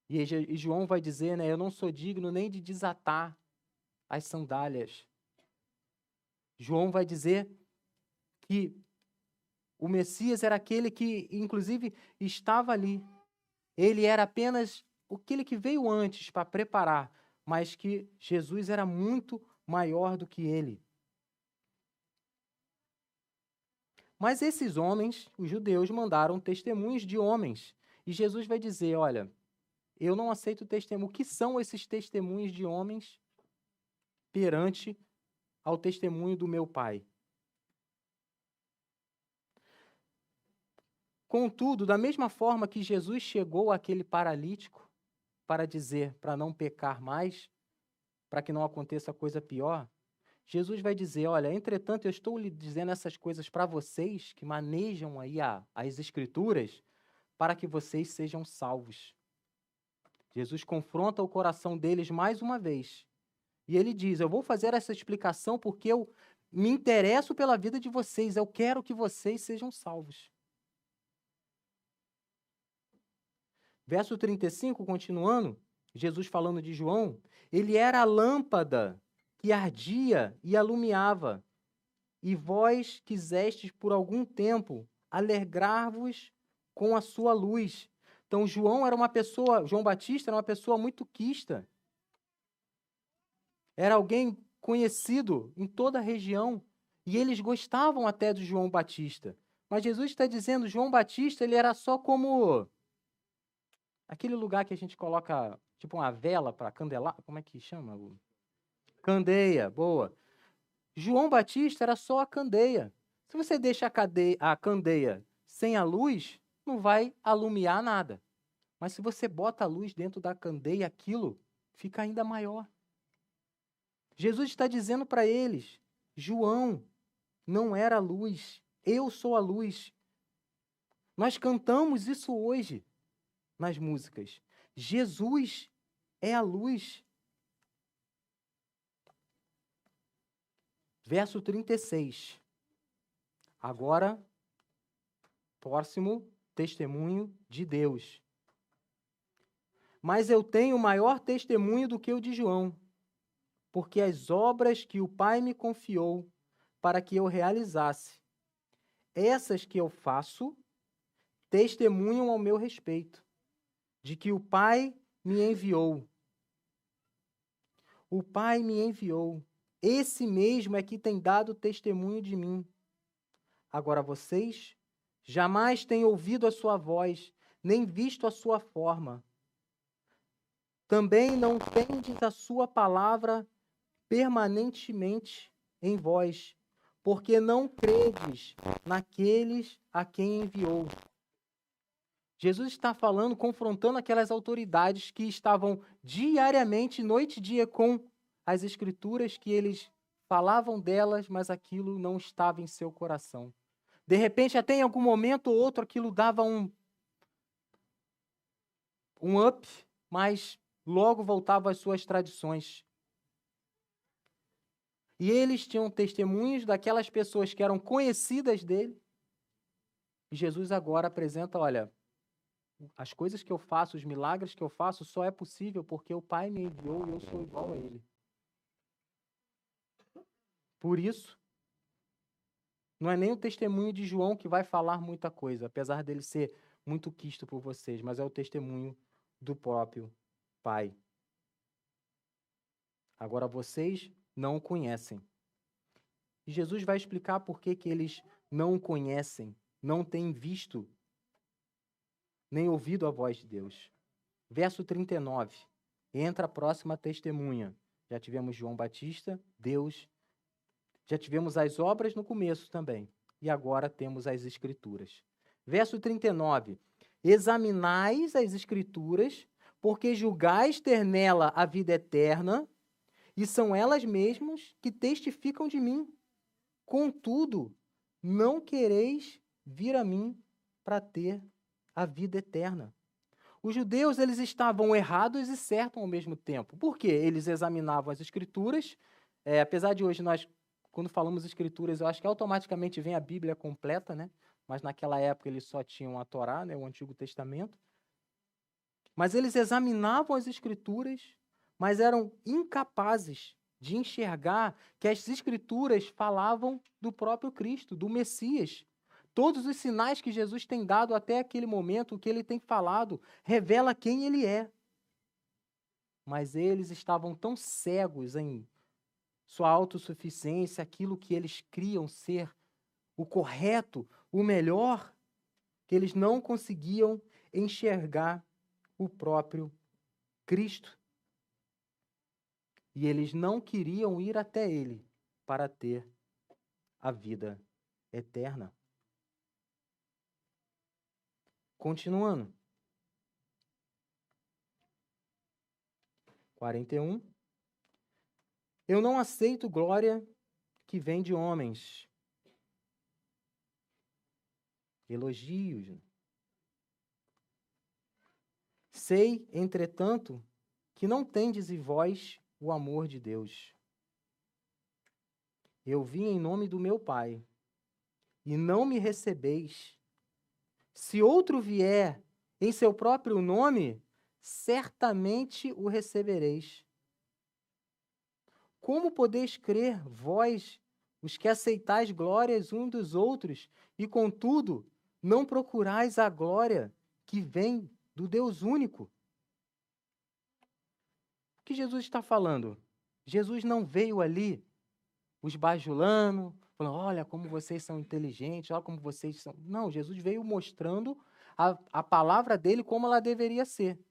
E João vai dizer, né, eu não sou digno nem de desatar as sandálias. João vai dizer que o Messias era aquele que, inclusive, estava ali. Ele era apenas aquele que veio antes para preparar, mas que Jesus era muito maior do que ele. Mas esses homens, os judeus, mandaram testemunhos de homens. E Jesus vai dizer, olha, eu não aceito testemunho. O que são esses testemunhos de homens perante ao testemunho do meu Pai? Contudo, da mesma forma que Jesus chegou àquele paralítico para dizer, para não pecar mais, para que não aconteça coisa pior, Jesus vai dizer, olha, entretanto, eu estou lhe dizendo essas coisas para vocês que manejam aí as Escrituras, para que vocês sejam salvos. Jesus confronta o coração deles mais uma vez. E ele diz, eu vou fazer essa explicação porque eu me interesso pela vida de vocês, eu quero que vocês sejam salvos. Verso 35, continuando, Jesus falando de João, ele era a lâmpada que ardia e alumiava, e vós quisestes por algum tempo alegrar-vos com a sua luz. Então, João Batista era uma pessoa muito quista. Era alguém conhecido em toda a região, e eles gostavam até de João Batista. Mas Jesus está dizendo, João Batista, ele era só como aquele lugar que a gente coloca, tipo uma vela para candelar, como é que chama? Candeia, boa. João Batista era só a candeia. Se você deixa a candeia sem a luz, não vai alumiar nada. Mas se você bota a luz dentro da candeia, aquilo fica ainda maior. Jesus está dizendo para eles, João não era a luz, eu sou a luz. Nós cantamos isso hoje nas músicas. Jesus é a luz. Verso 36. Agora, próximo testemunho de Deus. Mas eu tenho maior testemunho do que o de João, porque as obras que o Pai me confiou para que eu realizasse, essas que eu faço, testemunham ao meu respeito, de que o Pai me enviou. O Pai me enviou. Esse mesmo é que tem dado testemunho de mim. Agora vocês jamais têm ouvido a sua voz, nem visto a sua forma. Também não tendes a sua palavra permanentemente em vós, porque não credes naqueles a quem enviou. Jesus está falando, confrontando aquelas autoridades que estavam diariamente, noite e dia, com as Escrituras, que eles falavam delas, mas aquilo não estava em seu coração. De repente, até em algum momento ou outro, aquilo dava um up, mas logo voltava às suas tradições. E eles tinham testemunhos daquelas pessoas que eram conhecidas dele. E Jesus agora apresenta, olha, as coisas que eu faço, os milagres que eu faço, só é possível porque o Pai me enviou e eu sou igual a ele. Por isso, não é nem o testemunho de João que vai falar muita coisa, apesar dele ser muito quisto por vocês, mas é o testemunho do próprio Pai. Agora vocês não o conhecem. E Jesus vai explicar por que eles não o conhecem, não têm visto, nem ouvido a voz de Deus. Verso 39. Entra a próxima testemunha. Já tivemos João Batista, Deus. Já tivemos as obras no começo também. E agora temos as Escrituras. Verso 39. Examinais as Escrituras, porque julgais ter nela a vida eterna, e são elas mesmas que testificam de mim. Contudo, não quereis vir a mim para ter a vida eterna. Os judeus, eles estavam errados e certos ao mesmo tempo. Por quê? Eles examinavam as Escrituras. Apesar de hoje nós, quando falamos Escrituras, eu acho que automaticamente vem a Bíblia completa, né? Mas naquela época eles só tinham a Torá, né? O Antigo Testamento. Mas eles examinavam as Escrituras, mas eram incapazes de enxergar que as Escrituras falavam do próprio Cristo, do Messias. Todos os sinais que Jesus tem dado até aquele momento, o que ele tem falado, revela quem ele é. Mas eles estavam tão cegos em sua autossuficiência, aquilo que eles criam ser o correto, o melhor, que eles não conseguiam enxergar o próprio Cristo. E eles não queriam ir até ele para ter a vida eterna. Continuando. 41. Eu não aceito glória que vem de homens. Elogios. Sei, entretanto, que não tendes em vós o amor de Deus. Eu vim em nome do meu Pai, e não me recebeis. Se outro vier em seu próprio nome, certamente o recebereis. Como podeis crer, vós, os que aceitais glórias uns dos outros, e, contudo, não procurais a glória que vem do Deus único? O que Jesus está falando? Jesus não veio ali os bajulando, falando, olha como vocês são inteligentes, olha como vocês são... Não, Jesus veio mostrando a palavra dele como ela deveria ser.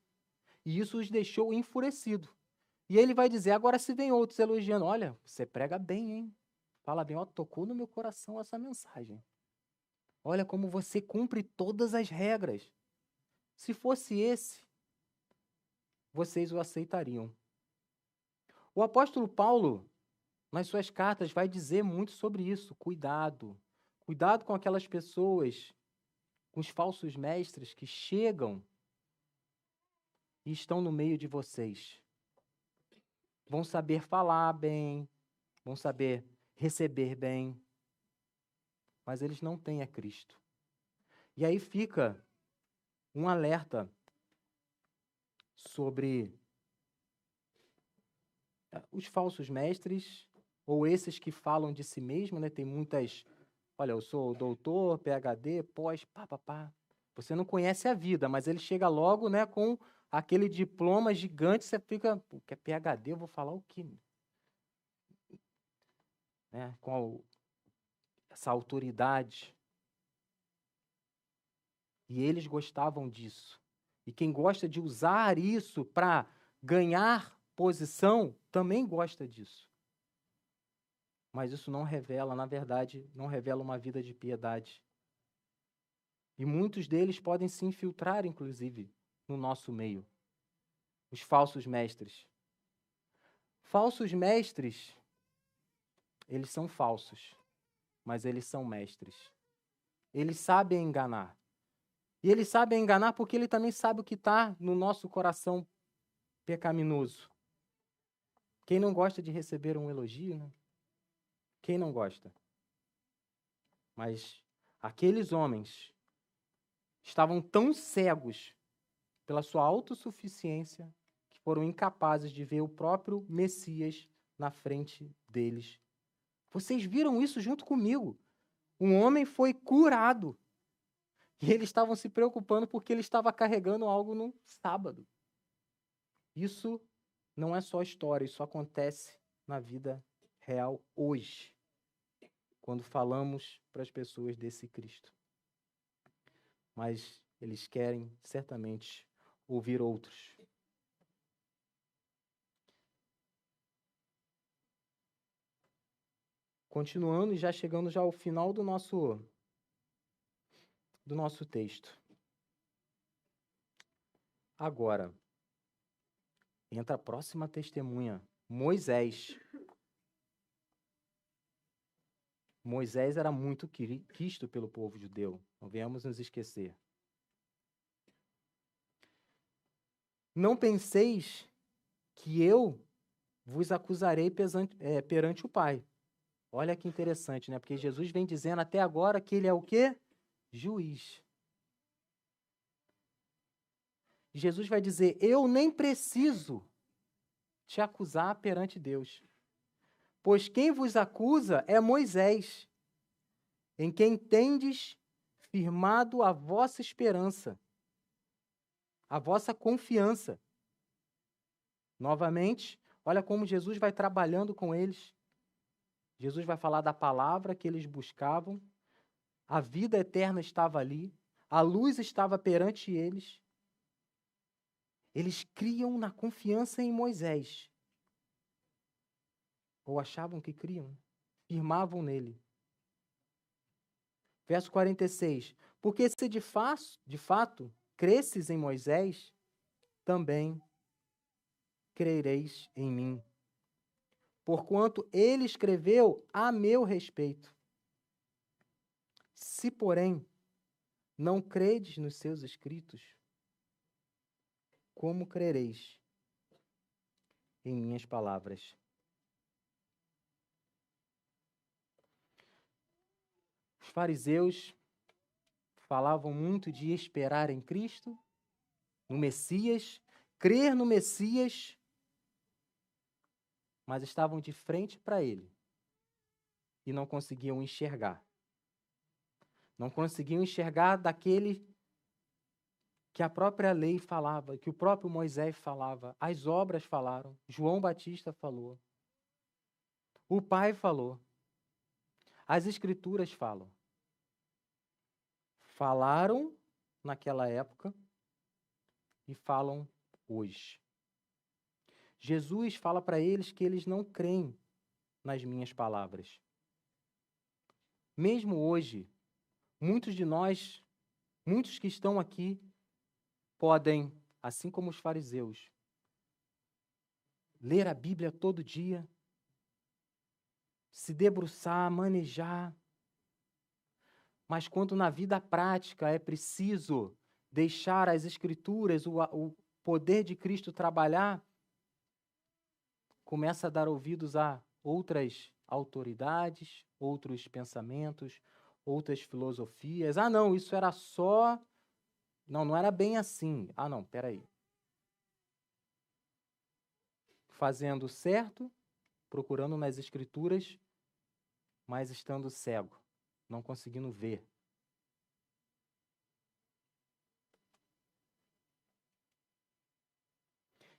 E isso os deixou enfurecidos. E ele vai dizer, agora se vem outros elogiando, olha, você prega bem, hein? Fala bem, ó, tocou no meu coração essa mensagem. Olha como você cumpre todas as regras. Se fosse esse, vocês o aceitariam. O apóstolo Paulo, nas suas cartas, vai dizer muito sobre isso. Cuidado. Cuidado com aquelas pessoas, com os falsos mestres que chegam e estão no meio de vocês. Vão saber falar bem, vão saber receber bem, mas eles não têm a Cristo. E aí fica um alerta sobre os falsos mestres, ou esses que falam de si mesmo, né? Tem muitas, olha, eu sou doutor, PhD, pós, pá. Você não conhece a vida, mas ele chega logo, né, com aquele diploma gigante, você fica, pô, que é PhD, eu vou falar o quê? Né? Essa autoridade. E eles gostavam disso. E quem gosta de usar isso para ganhar posição, também gosta disso. Mas isso não revela, na verdade, não revela uma vida de piedade. E muitos deles podem se infiltrar, inclusive, no nosso meio. Os falsos mestres. Falsos mestres, eles são falsos, mas eles são mestres. Eles sabem enganar. E eles sabem enganar porque ele também sabe o que está no nosso coração pecaminoso. Quem não gosta de receber um elogio, né? Quem não gosta? Mas aqueles homens estavam tão cegos pela sua autossuficiência que foram incapazes de ver o próprio Messias na frente deles. Vocês viram isso junto comigo. Um homem foi curado e eles estavam se preocupando porque ele estava carregando algo no sábado. Isso não é só história, isso acontece na vida real hoje, quando falamos para as pessoas desse Cristo. Mas eles querem certamente ouvir outros. Continuando e já chegando já ao final do nosso texto. Agora, entra a próxima testemunha, Moisés. Moisés era muito quisto pelo povo judeu, não venhamos nos esquecer. Não penseis que eu vos acusarei perante o Pai. Olha que interessante, né? Porque Jesus vem dizendo até agora que ele é o quê? Juiz. Jesus vai dizer, eu nem preciso te acusar perante Deus. Pois quem vos acusa é Moisés, em quem tendes firmado a vossa esperança, a vossa confiança. Novamente, olha como Jesus vai trabalhando com eles. Jesus vai falar da palavra que eles buscavam, a vida eterna estava ali, a luz estava perante eles. Eles criam na confiança em Moisés. Ou achavam que criam, firmavam nele. Verso 46. Porque se de fato cresces em Moisés, também crereis em mim. Porquanto ele escreveu a meu respeito. Se, porém, não credes nos seus escritos, como crereis em minhas palavras? Os fariseus falavam muito de esperar em Cristo, no Messias, crer no Messias, mas estavam de frente para ele e não conseguiam enxergar. Não conseguiam enxergar daquele que a própria lei falava, que o próprio Moisés falava, as obras falaram, João Batista falou, o Pai falou, as Escrituras falam. Falaram naquela época e falam hoje. Jesus fala para eles que eles não creem nas minhas palavras. Mesmo hoje, muitos de nós, muitos que estão aqui, podem, assim como os fariseus, ler a Bíblia todo dia, se debruçar, manejar, mas quando na vida prática é preciso deixar as Escrituras, o poder de Cristo trabalhar, começa a dar ouvidos a outras autoridades, outros pensamentos, outras filosofias. Ah, não, isso era só... Não, não era bem assim. Ah, não, peraí. Fazendo certo, procurando nas Escrituras, mas estando cego, não conseguindo ver.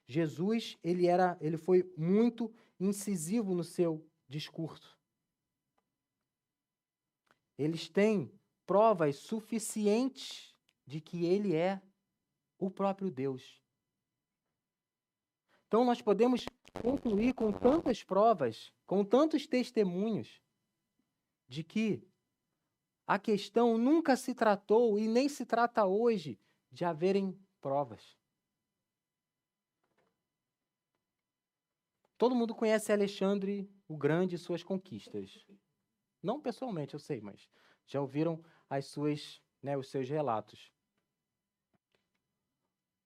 Jesus, ele foi muito incisivo no seu discurso. Eles têm provas suficientes de que ele é o próprio Deus. Então nós podemos concluir com tantas provas, com tantos testemunhos, de que a questão nunca se tratou e nem se trata hoje de haverem provas. Todo mundo conhece Alexandre o Grande e suas conquistas. Não pessoalmente, eu sei, mas já ouviram os seus relatos.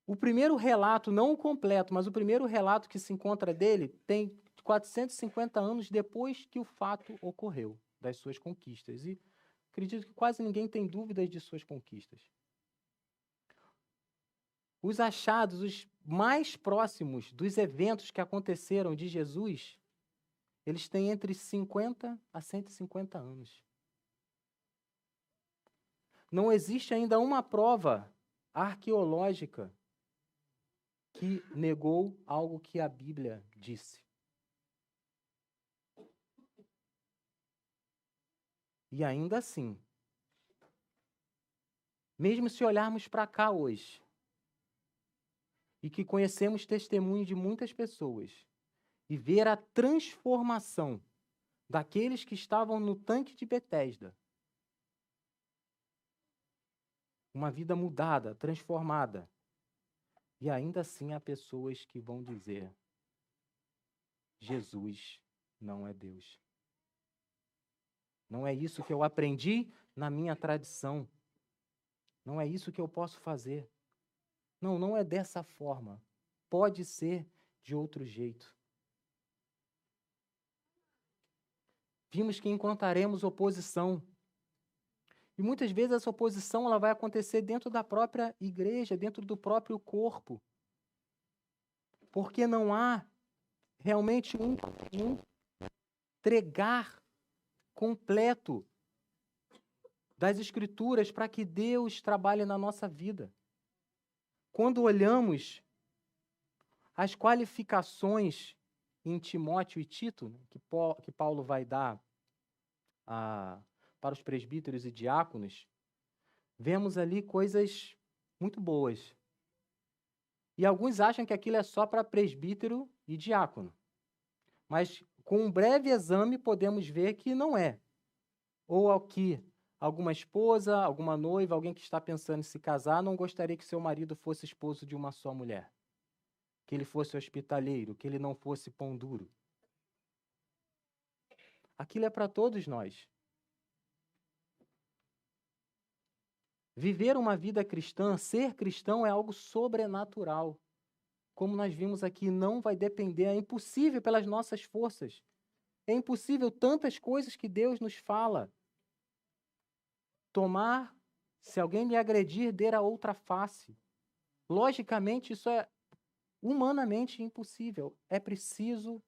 O primeiro relato, não o completo, mas o primeiro relato que se encontra dele tem 450 anos depois que o fato ocorreu, das suas conquistas. E acredito que quase ninguém tem dúvidas de suas conquistas. Os achados, os mais próximos dos eventos que aconteceram de Jesus, eles têm entre 50 a 150 anos. Não existe ainda uma prova arqueológica que negou algo que a Bíblia disse. E ainda assim, mesmo se olharmos para cá hoje, e que conhecemos testemunho de muitas pessoas, e ver a transformação daqueles que estavam no tanque de Betesda, uma vida mudada, transformada, e ainda assim há pessoas que vão dizer: Jesus não é Deus. Não é isso que eu aprendi na minha tradição. Não é isso que eu posso fazer. Não, não é dessa forma. Pode ser de outro jeito. Vimos que encontraremos oposição. E muitas vezes essa oposição ela vai acontecer dentro da própria igreja, dentro do próprio corpo. Porque não há realmente um entregar completo das Escrituras para que Deus trabalhe na nossa vida. Quando olhamos as qualificações em Timóteo e Tito, que Paulo vai dar para os presbíteros e diáconos, vemos ali coisas muito boas. E alguns acham que aquilo é só para presbítero e diácono. Mas com um breve exame podemos ver que não é. Ou ao que alguma esposa, alguma noiva, alguém que está pensando em se casar, não gostaria que seu marido fosse esposo de uma só mulher. Que ele fosse hospitaleiro, que ele não fosse pão duro. Aquilo é para todos nós. Viver uma vida cristã, ser cristão é algo sobrenatural. Como nós vimos aqui, não vai depender, é impossível pelas nossas forças. É impossível tantas coisas que Deus nos fala. Tomar, se alguém lhe agredir, dê a outra face. Logicamente, isso é humanamente impossível. É preciso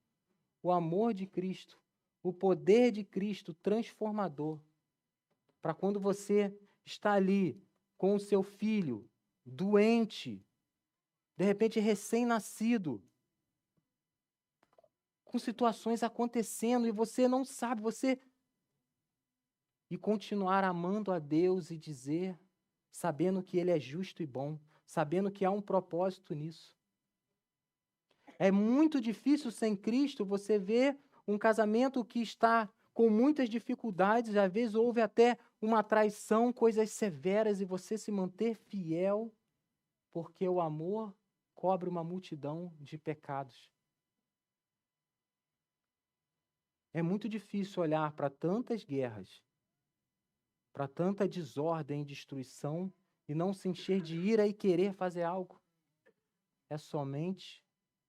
o amor de Cristo, o poder de Cristo transformador, para quando você está ali com o seu filho doente, de repente recém-nascido, com situações acontecendo e você não sabe, e continuar amando a Deus e dizer, sabendo que Ele é justo e bom, sabendo que há um propósito nisso. É muito difícil sem Cristo você ver um casamento que está com muitas dificuldades, às vezes houve até uma traição, coisas severas, e você se manter fiel, porque o amor cobre uma multidão de pecados. É muito difícil olhar para tantas guerras, para tanta desordem e destruição, e não se encher de ira e querer fazer algo. É somente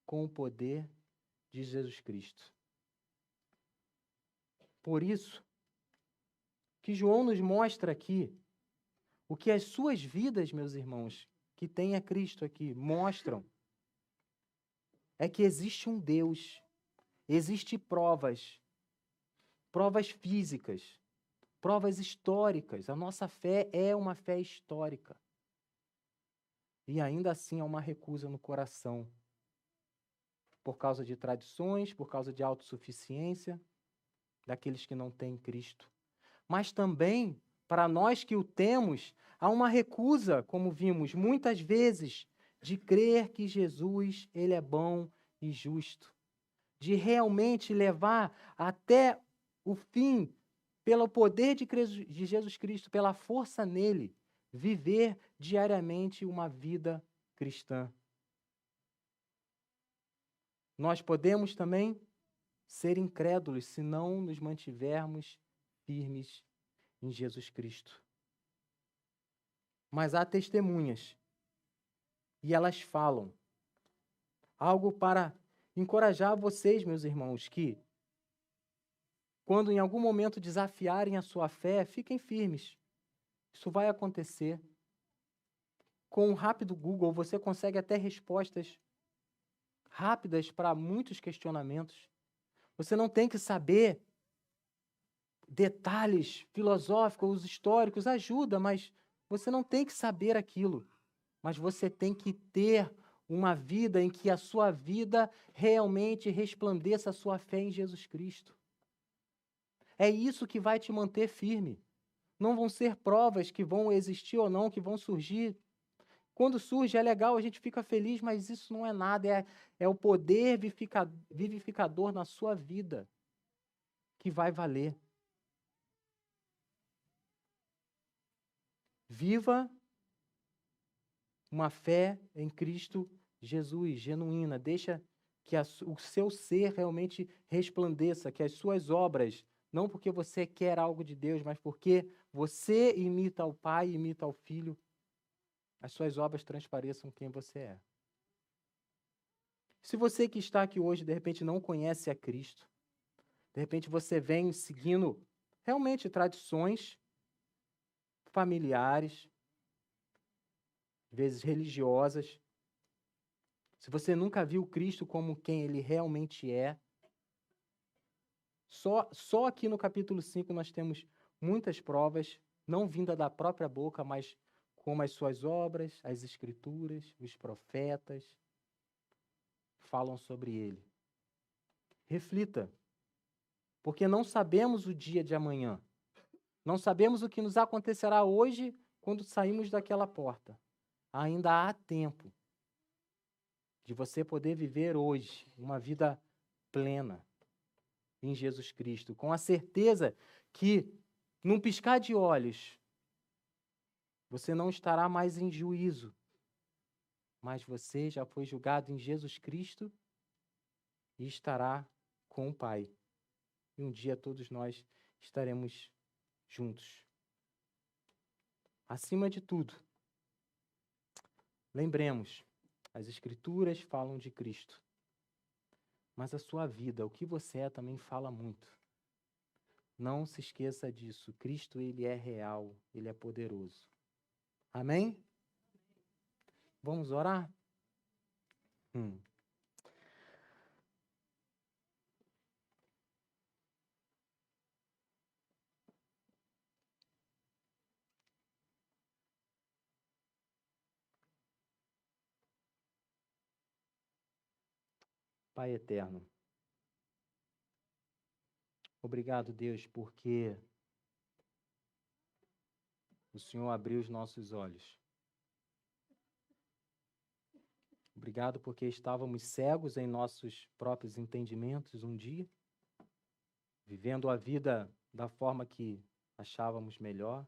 com o poder de Jesus Cristo. Por isso que João nos mostra aqui o que as suas vidas, meus irmãos, que têm a Cristo aqui, mostram é que existe um Deus, existem provas físicas, provas históricas. A nossa fé é uma fé histórica. E ainda assim há uma recusa no coração, por causa de tradições, por causa de autossuficiência, daqueles que não têm Cristo. Mas também, para nós que o temos, há uma recusa, como vimos muitas vezes, de crer que Jesus, ele é bom e justo, de realmente levar até o fim, pelo poder de Jesus Cristo, pela força nele, viver diariamente uma vida cristã. Nós podemos também ser incrédulos se não nos mantivermos firmes em Jesus Cristo. Mas há testemunhas, e elas falam. Algo para encorajar vocês, meus irmãos, que quando em algum momento desafiarem a sua fé, fiquem firmes. Isso vai acontecer. Com um rápido Google, você consegue até respostas rápidas para muitos questionamentos. Você não tem que saber detalhes filosóficos, históricos, ajuda, mas você não tem que saber aquilo. Mas você tem que ter uma vida em que a sua vida realmente resplandeça a sua fé em Jesus Cristo. É isso que vai te manter firme. Não vão ser provas que vão existir ou não, que vão surgir. Quando surge é legal, a gente fica feliz, mas isso não é nada, é o poder vivificador na sua vida que vai valer. Viva uma fé em Cristo Jesus, genuína. Deixa que o seu ser realmente resplandeça, que as suas obras, não porque você quer algo de Deus, mas porque você imita o Pai, imita o Filho, as suas obras transpareçam quem você é. Se você que está aqui hoje, de repente, não conhece a Cristo, de repente você vem seguindo realmente tradições familiares, às vezes religiosas, se você nunca viu Cristo como quem Ele realmente é, só aqui no capítulo 5 nós temos muitas provas, não vinda da própria boca, mas como as suas obras, as Escrituras, os profetas falam sobre Ele. Reflita, porque não sabemos o dia de amanhã. Não sabemos o que nos acontecerá hoje quando saímos daquela porta. Ainda há tempo de você poder viver hoje uma vida plena em Jesus Cristo, com a certeza que, num piscar de olhos, você não estará mais em juízo, mas você já foi julgado em Jesus Cristo e estará com o Pai. E um dia todos nós estaremos juntos. Acima de tudo, lembremos, as Escrituras falam de Cristo, mas a sua vida, o que você é, também fala muito. Não se esqueça disso. Cristo, ele é real, ele é poderoso. Amém? Vamos orar? Pai eterno, obrigado, Deus, porque o Senhor abriu os nossos olhos. Obrigado porque estávamos cegos em nossos próprios entendimentos um dia, vivendo a vida da forma que achávamos melhor,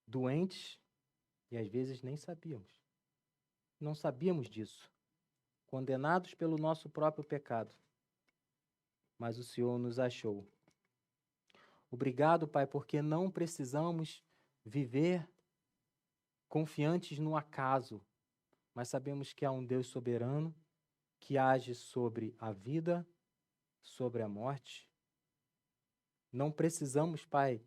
doentes e às vezes nem sabíamos. Não sabíamos disso, condenados pelo nosso próprio pecado. Mas o Senhor nos achou. Obrigado, Pai, porque não precisamos viver confiantes no acaso, mas sabemos que há um Deus soberano que age sobre a vida, sobre a morte. Não precisamos, Pai,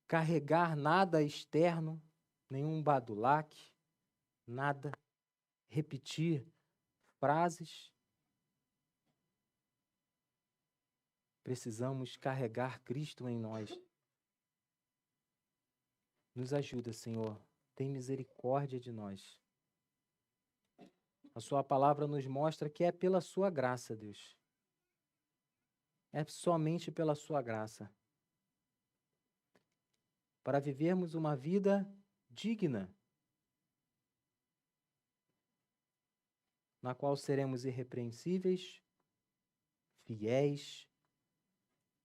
carregar nada externo, nenhum badulaque, nada, repetir frases. Precisamos carregar Cristo em nós. Nos ajuda, Senhor. Tem misericórdia de nós. A sua palavra nos mostra que é pela sua graça, Deus. É somente pela sua graça. Para vivermos uma vida digna, na qual seremos irrepreensíveis, fiéis,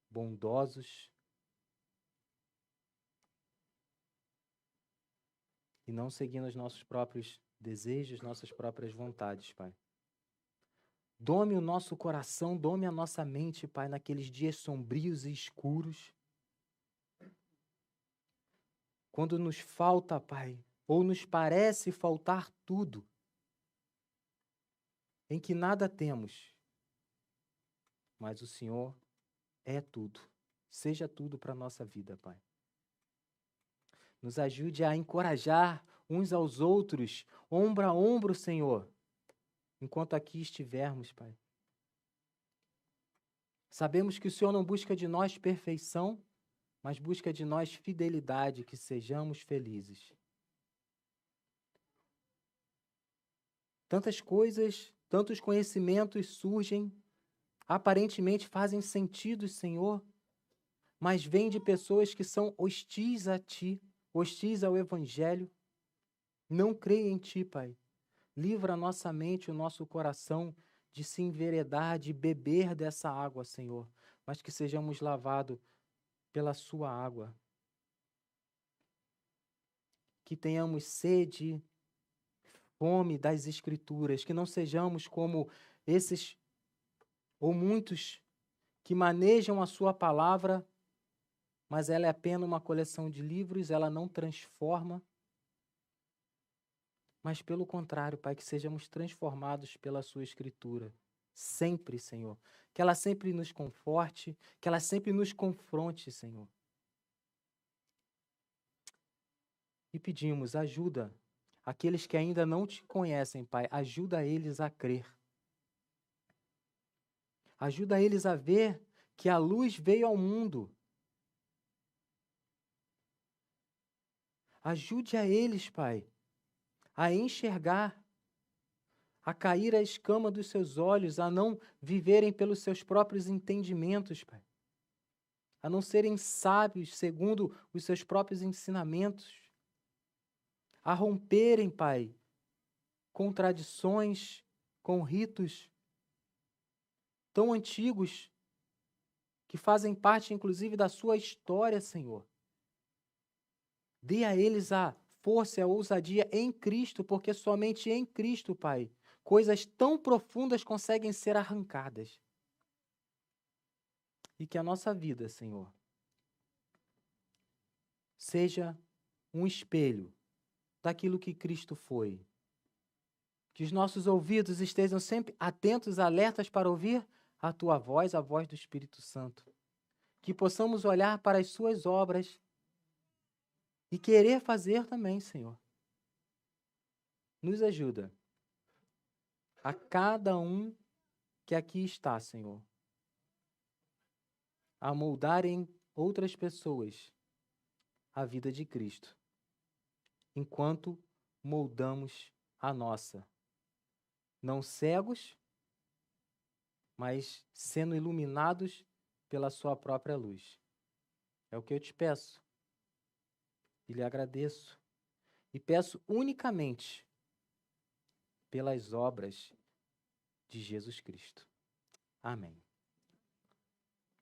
bondosos e não seguindo os nossos próprios desejos, nossas próprias vontades, Pai. Dome o nosso coração, dome a nossa mente, Pai, naqueles dias sombrios e escuros. Quando nos falta, Pai, ou nos parece faltar tudo, em que nada temos, mas o Senhor é tudo. Seja tudo para a nossa vida, Pai. Nos ajude a encorajar uns aos outros, ombro a ombro, Senhor, enquanto aqui estivermos, Pai. Sabemos que o Senhor não busca de nós perfeição, mas busca de nós fidelidade, que sejamos felizes. Tantas coisas, tantos conhecimentos surgem, aparentemente fazem sentido, Senhor, mas vêm de pessoas que são hostis a Ti, hostis ao Evangelho. Não creem em Ti, Pai. Livra a nossa mente, o nosso coração de se enveredar, de beber dessa água, Senhor, mas que sejamos lavados pela Sua água. Que tenhamos sede, fome das Escrituras, que não sejamos como esses ou muitos que manejam a Sua palavra, mas ela é apenas uma coleção de livros, ela não transforma. Mas pelo contrário, Pai, que sejamos transformados pela Sua Escritura. Sempre, Senhor. Que ela sempre nos conforte, que ela sempre nos confronte, Senhor. E pedimos, ajuda aqueles que ainda não Te conhecem, Pai. Ajuda eles a crer. Ajuda eles a ver que a luz veio ao mundo. Ajude a eles, Pai, a enxergar, a cair a escama dos seus olhos, a não viverem pelos seus próprios entendimentos, Pai. A não serem sábios segundo os seus próprios ensinamentos. A romperem, Pai, com tradições, com ritos tão antigos, que fazem parte, inclusive, da sua história, Senhor. Dê a eles a força e a ousadia em Cristo, porque somente em Cristo, Pai, coisas tão profundas conseguem ser arrancadas. E que a nossa vida, Senhor, seja um espelho daquilo que Cristo foi. Que os nossos ouvidos estejam sempre atentos, alertas para ouvir a Tua voz, a voz do Espírito Santo. Que possamos olhar para as Suas obras e querer fazer também, Senhor. nos ajuda, a cada um que aqui está, Senhor, a moldar em outras pessoas a vida de Cristo, enquanto moldamos a nossa, não cegos, mas sendo iluminados pela sua própria luz. É o que eu te peço e lhe agradeço, e peço unicamente pelas obras de Jesus Cristo. Amém.